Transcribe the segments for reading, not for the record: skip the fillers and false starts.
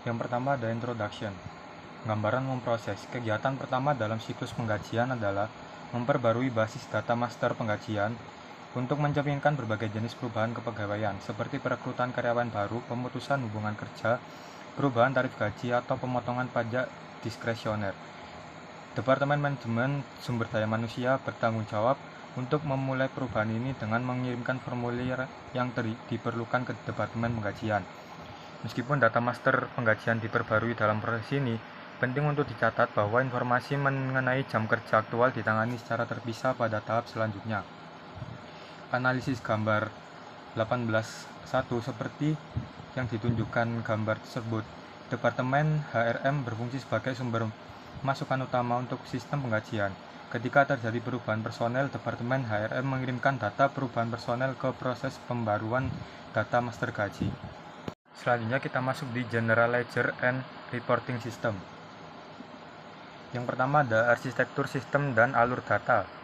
Yang pertama ada introduction. Gambaran memproses. Kegiatan pertama dalam siklus penggajian adalah memperbarui basis data master penggajian untuk mencerminkan berbagai jenis perubahan kepegawaian seperti perekrutan karyawan baru, pemutusan hubungan kerja, perubahan tarif gaji atau pemotongan pajak diskresioner. Departemen Manajemen Sumber Daya Manusia bertanggung jawab untuk memulai perubahan ini dengan mengirimkan formulir yang diperlukan ke Departemen Penggajian. Meskipun data master penggajian diperbarui dalam proses ini, penting untuk dicatat bahwa informasi mengenai jam kerja aktual ditangani secara terpisah pada tahap selanjutnya. Analisis gambar 18.1 seperti yang ditunjukkan gambar tersebut. Departemen HRM berfungsi sebagai sumber masukan utama untuk sistem penggajian. Ketika terjadi perubahan personel, Departemen HRM mengirimkan data perubahan personel ke proses pembaruan data master gaji. Selanjutnya kita masuk di General Ledger and Reporting System. Yang pertama ada arsitektur sistem dan alur data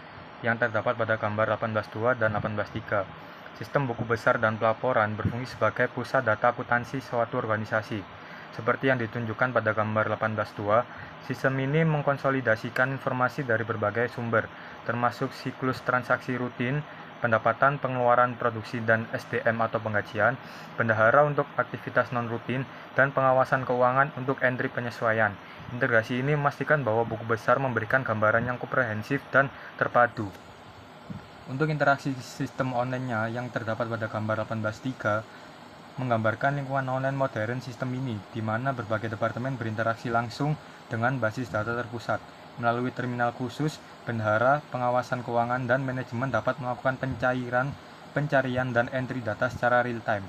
yang terdapat pada gambar 18.2 dan 18.3. Sistem buku besar dan pelaporan berfungsi sebagai pusat data akuntansi suatu organisasi. Seperti yang ditunjukkan pada gambar 18.2, sistem ini mengkonsolidasikan informasi dari berbagai sumber, termasuk siklus transaksi rutin, pendapatan, pengeluaran, produksi, dan SDM atau penggajian, bendahara untuk aktivitas non-rutin, dan pengawasan keuangan untuk entry penyesuaian. Integrasi ini memastikan bahwa buku besar memberikan gambaran yang komprehensif dan terpadu. Untuk interaksi sistem online-nya yang terdapat pada gambar 18.3, menggambarkan lingkungan online modern sistem ini, di mana berbagai departemen berinteraksi langsung dengan basis data terpusat. Melalui terminal khusus, bendahara, pengawasan keuangan, dan manajemen dapat melakukan pencarian dan entry data secara real-time.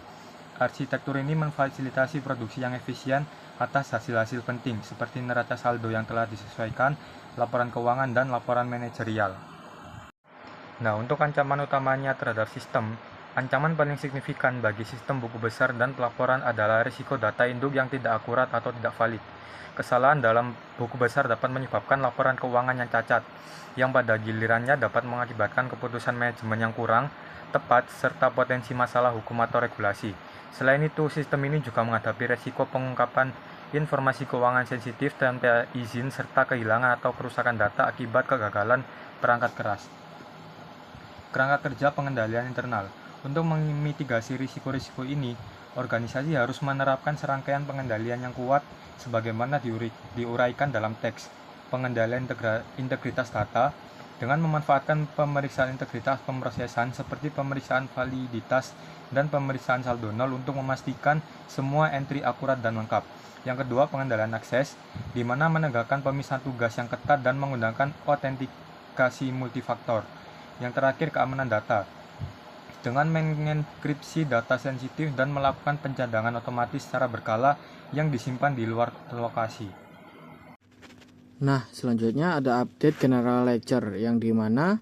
Arsitektur ini memfasilitasi produksi yang efisien atas hasil-hasil penting, seperti neraca saldo yang telah disesuaikan, laporan keuangan, dan laporan manajerial. Nah, untuk ancaman utamanya terhadap sistem, ancaman paling signifikan bagi sistem buku besar dan pelaporan adalah risiko data induk yang tidak akurat atau tidak valid. Kesalahan dalam buku besar dapat menyebabkan laporan keuangan yang cacat, yang pada gilirannya dapat mengakibatkan keputusan manajemen yang kurang tepat, serta potensi masalah hukum atau regulasi. Selain itu, sistem ini juga menghadapi risiko pengungkapan informasi keuangan sensitif tanpa izin, serta kehilangan atau kerusakan data akibat kegagalan perangkat keras. Kerangka kerja pengendalian internal. Untuk memitigasi risiko-risiko ini, organisasi harus menerapkan serangkaian pengendalian yang kuat sebagaimana diuraikan dalam teks. Pengendalian integritas data dengan memanfaatkan pemeriksaan integritas pemrosesan seperti pemeriksaan validitas dan pemeriksaan saldo nol untuk memastikan semua entry akurat dan lengkap. Yang kedua, pengendalian akses, di mana menegakkan pemisahan tugas yang ketat dan menggunakan autentikasi multifaktor. Yang terakhir, keamanan data, dengan mengenkripsi data sensitif dan melakukan pencadangan otomatis secara berkala yang disimpan di luar lokasi. Nah, selanjutnya ada update General Ledger yang dimana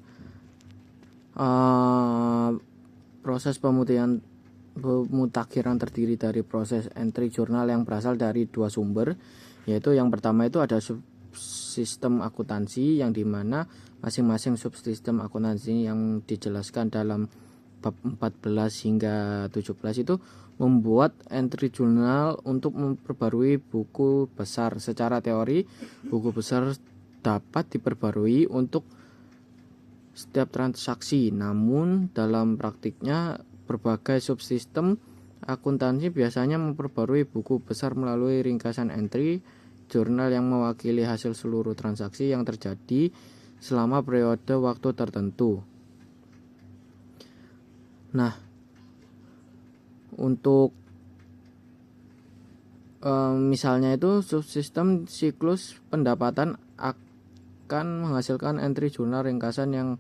proses pemutakhiran terdiri dari proses entry jurnal yang berasal dari dua sumber, yaitu yang pertama itu ada subsistem akuntansi yang dimana masing-masing subsistem akuntansi yang dijelaskan dalam bab 14 hingga 17 itu membuat entry jurnal untuk memperbarui buku besar. Secara teori, buku besar dapat diperbarui untuk setiap transaksi, namun dalam praktiknya berbagai subsistem akuntansi biasanya memperbarui buku besar melalui ringkasan entry jurnal yang mewakili hasil seluruh transaksi yang terjadi selama periode waktu tertentu. Nah, untuk misalnya itu subsistem siklus pendapatan akan menghasilkan entry jurnal ringkasan yang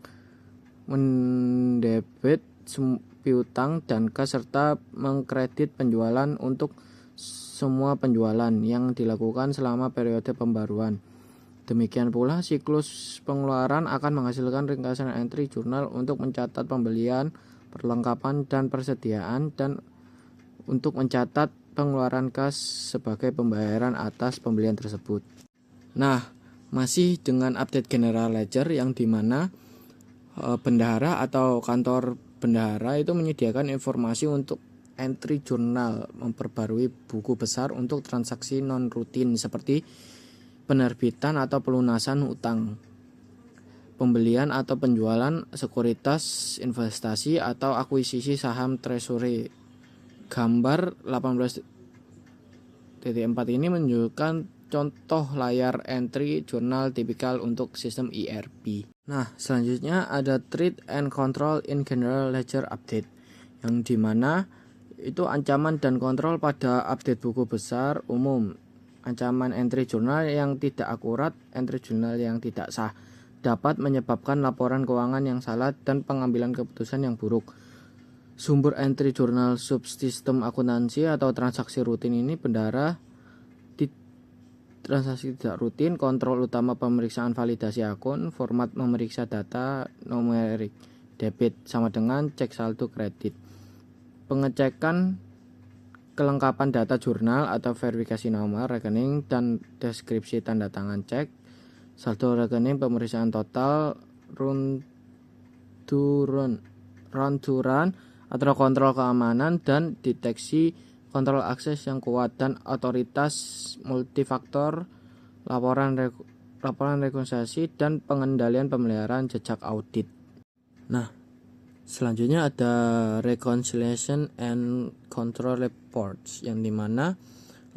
mendebit piutang dan kas serta mengkredit penjualan untuk semua penjualan yang dilakukan selama periode pembaruan. Demikian pula siklus pengeluaran akan menghasilkan ringkasan entry jurnal untuk mencatat pembelian, perlengkapan, dan persediaan, dan untuk mencatat pengeluaran kas sebagai pembayaran atas pembelian tersebut. Nah, masih dengan update General Ledger yang dimana bendahara atau kantor bendahara itu menyediakan informasi untuk entry journal memperbarui buku besar untuk transaksi non-rutin seperti penerbitan atau pelunasan utang, pembelian atau penjualan sekuritas investasi atau akuisisi saham treasury. Gambar 18.4 ini menunjukkan contoh layar entry jurnal tipikal untuk sistem ERP. Nah, selanjutnya ada Threat and Control in General Ledger Update, yang dimana itu ancaman dan kontrol pada update buku besar umum. Ancaman entry jurnal yang tidak akurat, entry jurnal yang tidak sah, dapat menyebabkan laporan keuangan yang salah dan pengambilan keputusan yang buruk. Sumber entry jurnal subsistem akuntansi atau transaksi rutin ini bendara di transaksi tidak rutin, kontrol utama pemeriksaan validasi akun, format memeriksa data numerik, debit sama dengan cek saldo kredit, pengecekan kelengkapan data jurnal atau verifikasi nomor rekening dan deskripsi tanda tangan cek, saldo rekening, pemeriksaan total, run to run atau kontrol keamanan dan deteksi kontrol akses yang kuat dan otoritas multifaktor, laporan rekonsiliasi dan pengendalian pemeliharaan jejak audit. Nah, selanjutnya ada Reconciliation and Control Reports, yang dimana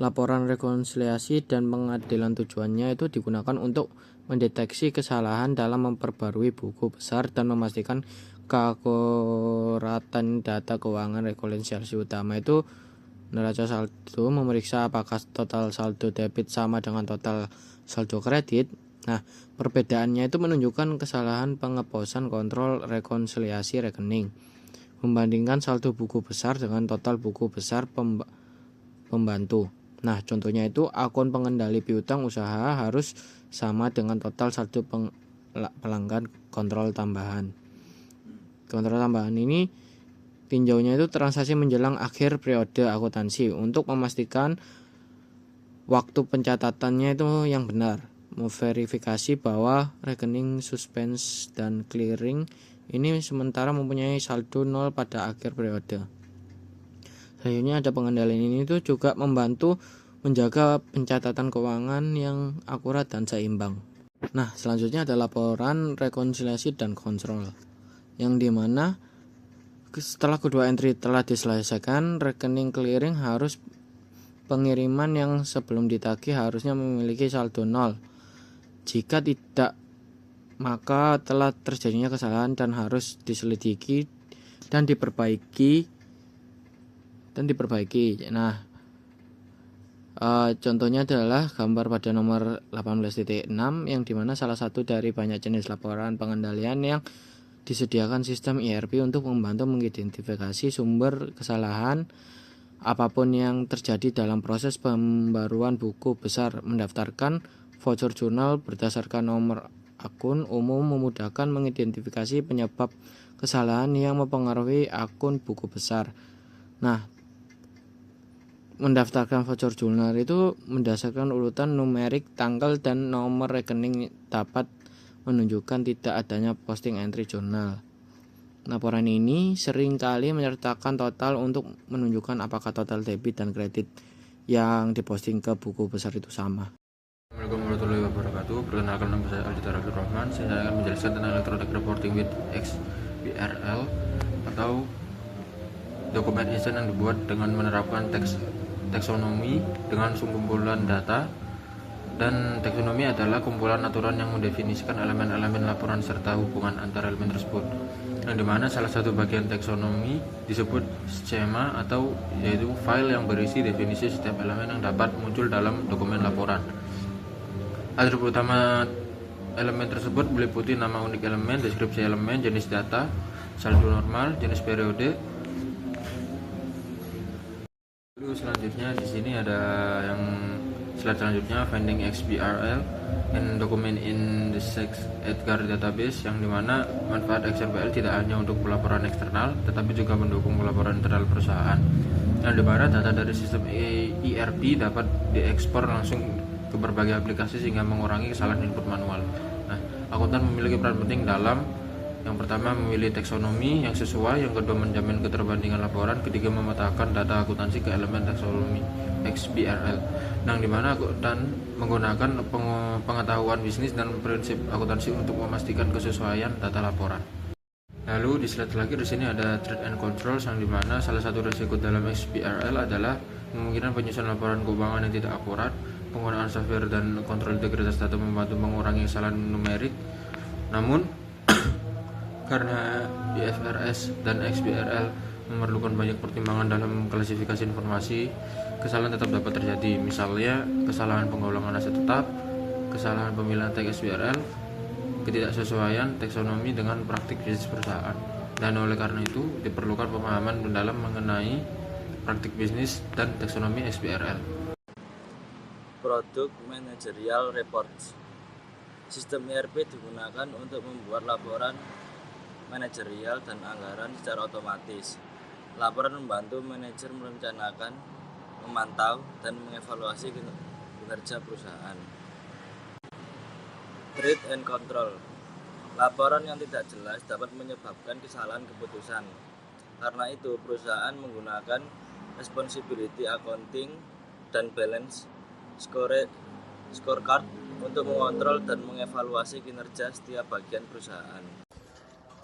laporan rekonsiliasi dan pengadilan tujuannya itu digunakan untuk mendeteksi kesalahan dalam memperbarui buku besar dan memastikan keakuratan data keuangan. Rekonsiliasi utama itu neraca saldo, memeriksa apakah total saldo debit sama dengan total saldo kredit. Nah, perbedaannya itu menunjukkan kesalahan pengeposan kontrol rekonsiliasi rekening, membandingkan saldo buku besar dengan total buku besar pembantu. Nah, contohnya itu akun pengendali piutang usaha harus sama dengan total saldo pelanggan kontrol tambahan. Kontrol tambahan ini tinjaunya itu transaksi menjelang akhir periode akuntansi untuk memastikan waktu pencatatannya itu yang benar, memverifikasi bahwa rekening suspense dan clearing ini sementara mempunyai saldo 0 pada akhir periode. Selanjutnya ada pengendalian ini itu juga membantu menjaga pencatatan keuangan yang akurat dan seimbang. Nah, selanjutnya ada laporan rekonsiliasi dan kontrol, yang dimana setelah kedua entry telah diselesaikan, rekening clearing harus pengiriman yang sebelum ditagih harusnya memiliki saldo 0. Jika tidak, maka telah terjadinya kesalahan dan harus diselidiki dan diperbaiki. Nah, contohnya adalah gambar pada nomor 18.6, yang dimana salah satu dari banyak jenis laporan pengendalian yang disediakan sistem ERP untuk membantu mengidentifikasi sumber kesalahan apapun yang terjadi dalam proses pembaruan buku besar. Mendaftarkan voucher jurnal berdasarkan nomor akun umum memudahkan mengidentifikasi penyebab kesalahan yang mempengaruhi akun buku besar. Nah, mendaftarkan voucher jurnal itu berdasarkan urutan numerik tanggal dan nomor rekening dapat menunjukkan tidak adanya posting entry jurnal. Laporan ini seringkali menyertakan total untuk menunjukkan apakah total debit dan kredit yang diposting ke buku besar itu sama. Assalamualaikum warahmatullahi wabarakatuh. Perkenalkan, nama saya Aldi Tarafir Rahman. Saya akan menjelaskan tentang Electronic Reporting with XBRL atau dokumen instan yang dibuat dengan menerapkan taksonomi dengan kumpulan data. Dan taksonomi adalah kumpulan aturan yang mendefinisikan elemen-elemen laporan serta hubungan antar elemen tersebut, yang dimana salah satu bagian taksonomi disebut skema atau yaitu file yang berisi definisi setiap elemen yang dapat muncul dalam dokumen laporan. Atribut utama elemen tersebut meliputi nama unik elemen, deskripsi elemen, jenis data, saldo normal, jenis periode. Lalu selanjutnya di sini ada yang slide selanjutnya, finding XBRL and document in the Edgar database, yang dimana manfaat XBRL tidak hanya untuk pelaporan eksternal tetapi juga mendukung pelaporan internal perusahaan, yang dimana data dari sistem ERP dapat diekspor langsung ke berbagai aplikasi sehingga mengurangi kesalahan input manual. Nah, akuntan memiliki peran penting dalam Yang pertama memilih taksonomi yang sesuai, yang kedua menjamin keterbandingan laporan, ketiga memetakan data akuntansi ke elemen taksonomi XBRL, yang dimana akuntan menggunakan pengetahuan bisnis dan prinsip akuntansi untuk memastikan kesesuaian data laporan. Lalu di slide terakhir di sini ada trade and controls, yang dimana salah satu risiko dalam XBRL adalah kemungkinan penyusunan laporan keuangan yang tidak akurat. Penggunaan software dan kontrol integritas data membantu mengurangi kesalahan numerik. Namun karena IFRS dan XBRL memerlukan banyak pertimbangan dalam klasifikasi informasi, kesalahan tetap dapat terjadi. Misalnya kesalahan penggolongan aset tetap, kesalahan pemilihan teks XBRL, ketidaksesuaian taksonomi dengan praktik bisnis perusahaan. Dan oleh karena itu diperlukan pemahaman mendalam mengenai praktik bisnis dan taksonomi XBRL. Produk Managerial Reports. Sistem ERP digunakan untuk membuat laporan manajerial dan anggaran secara otomatis. Laporan membantu manajer merencanakan, memantau, dan mengevaluasi kinerja perusahaan. Trade and Control. Laporan yang tidak jelas dapat menyebabkan kesalahan keputusan. Karena itu, perusahaan menggunakan responsibility accounting dan balance scorecard untuk mengontrol dan mengevaluasi kinerja setiap bagian perusahaan.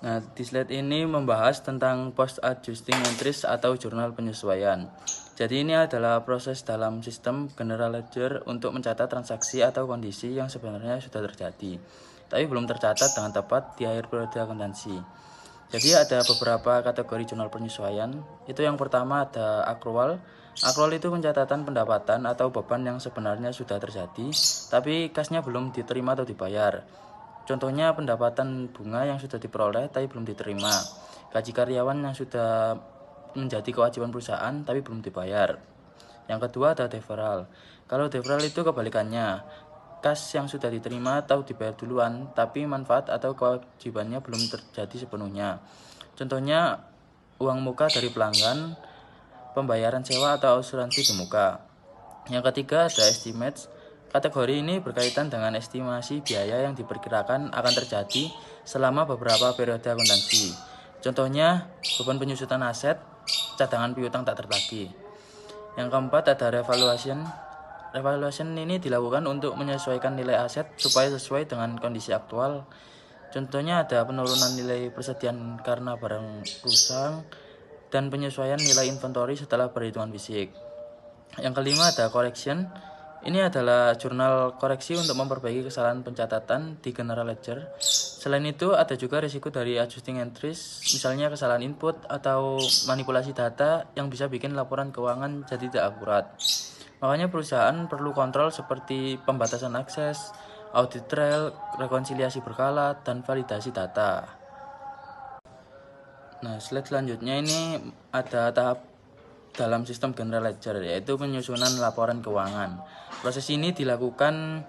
Nah, di slide ini membahas tentang post adjusting entries atau jurnal penyesuaian. Jadi ini adalah proses dalam sistem general ledger untuk mencatat transaksi atau kondisi yang sebenarnya sudah terjadi, tapi belum tercatat dengan tepat di akhir periode akuntansi. Jadi ada beberapa kategori jurnal penyesuaian. Itu yang pertama ada accrual. Accrual itu pencatatan pendapatan atau beban yang sebenarnya sudah terjadi, tapi kasnya belum diterima atau dibayar. Contohnya pendapatan bunga yang sudah diperoleh tapi belum diterima, gaji karyawan yang sudah menjadi kewajiban perusahaan tapi belum dibayar. Yang kedua ada deferral. Kalau deferral itu kebalikannya, kas yang sudah diterima atau dibayar duluan tapi manfaat atau kewajibannya belum terjadi sepenuhnya. Contohnya uang muka dari pelanggan, pembayaran sewa atau asuransi di muka. Yang ketiga ada estimates. Kategori ini berkaitan dengan estimasi biaya yang diperkirakan akan terjadi selama beberapa periode akuntansi. Contohnya beban penyusutan aset, cadangan piutang tak tertagih. Yang keempat ada revaluation. Revaluation ini dilakukan untuk menyesuaikan nilai aset supaya sesuai dengan kondisi aktual. Contohnya ada penurunan nilai persediaan karena barang rusak dan penyesuaian nilai inventory setelah perhitungan fisik. Yang kelima ada correction. Ini adalah jurnal koreksi untuk memperbaiki kesalahan pencatatan di general ledger. Selain itu ada juga risiko dari adjusting entries, misalnya kesalahan input atau manipulasi data yang bisa bikin laporan keuangan jadi tidak akurat. Makanya perusahaan perlu kontrol seperti pembatasan akses, audit trail, rekonsiliasi berkala, dan validasi data. Nah, slide selanjutnya ini ada tahap dalam sistem general ledger, yaitu penyusunan laporan keuangan. Proses ini dilakukan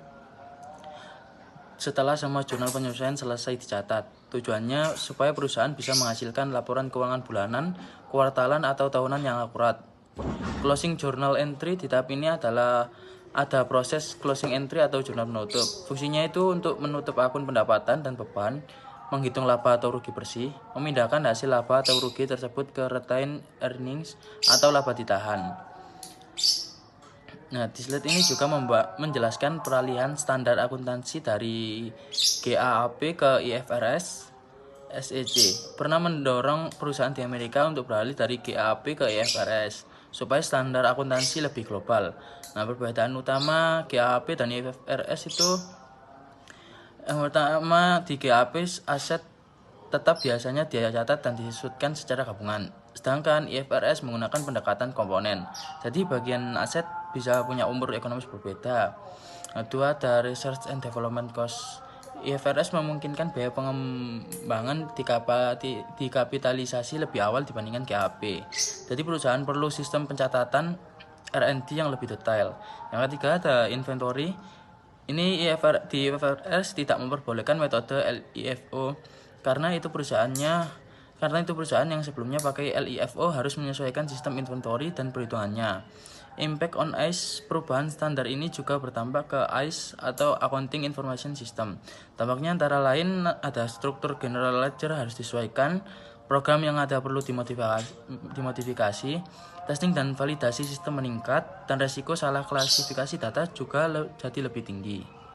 setelah semua jurnal penyesuaian selesai dicatat. Tujuannya supaya perusahaan bisa menghasilkan laporan keuangan bulanan, kuartalan, atau tahunan yang akurat. Closing journal entry di tahap ini adalah ada proses closing entry atau jurnal penutup. Fungsinya itu untuk menutup akun pendapatan dan beban, menghitung laba atau rugi bersih, memindahkan hasil laba atau rugi tersebut ke retained earnings atau laba ditahan. Nah, di slide ini juga menjelaskan peralihan standar akuntansi dari GAAP ke IFRS. SEC pernah mendorong perusahaan di Amerika untuk beralih dari GAAP ke IFRS supaya standar akuntansi lebih global. Nah, perbedaan utama GAAP dan IFRS itu yang pertama, di GAAP aset tetap biasanya dicatat dan disudutkan secara gabungan. Sedangkan IFRS menggunakan pendekatan komponen. Jadi bagian aset bisa punya umur ekonomis berbeda. Kedua ada research and development cost. IFRS memungkinkan biaya pengembangan dikapitalisasi lebih awal dibandingkan GAAP. Jadi perusahaan perlu sistem pencatatan R&D yang lebih detail. Yang ketiga ada inventory. Ini di IFRS tidak memperbolehkan metode LIFO karena itu perusahaan yang sebelumnya pakai LIFO harus menyesuaikan sistem inventory dan perhitungannya. Impact on ICE, perubahan standar ini juga berdampak ke ICE atau Accounting Information System. Dampaknya antara lain ada struktur general ledger harus disesuaikan, program yang ada perlu dimodifikasi, testing dan validasi sistem meningkat, dan resiko salah klasifikasi data juga jadi lebih tinggi.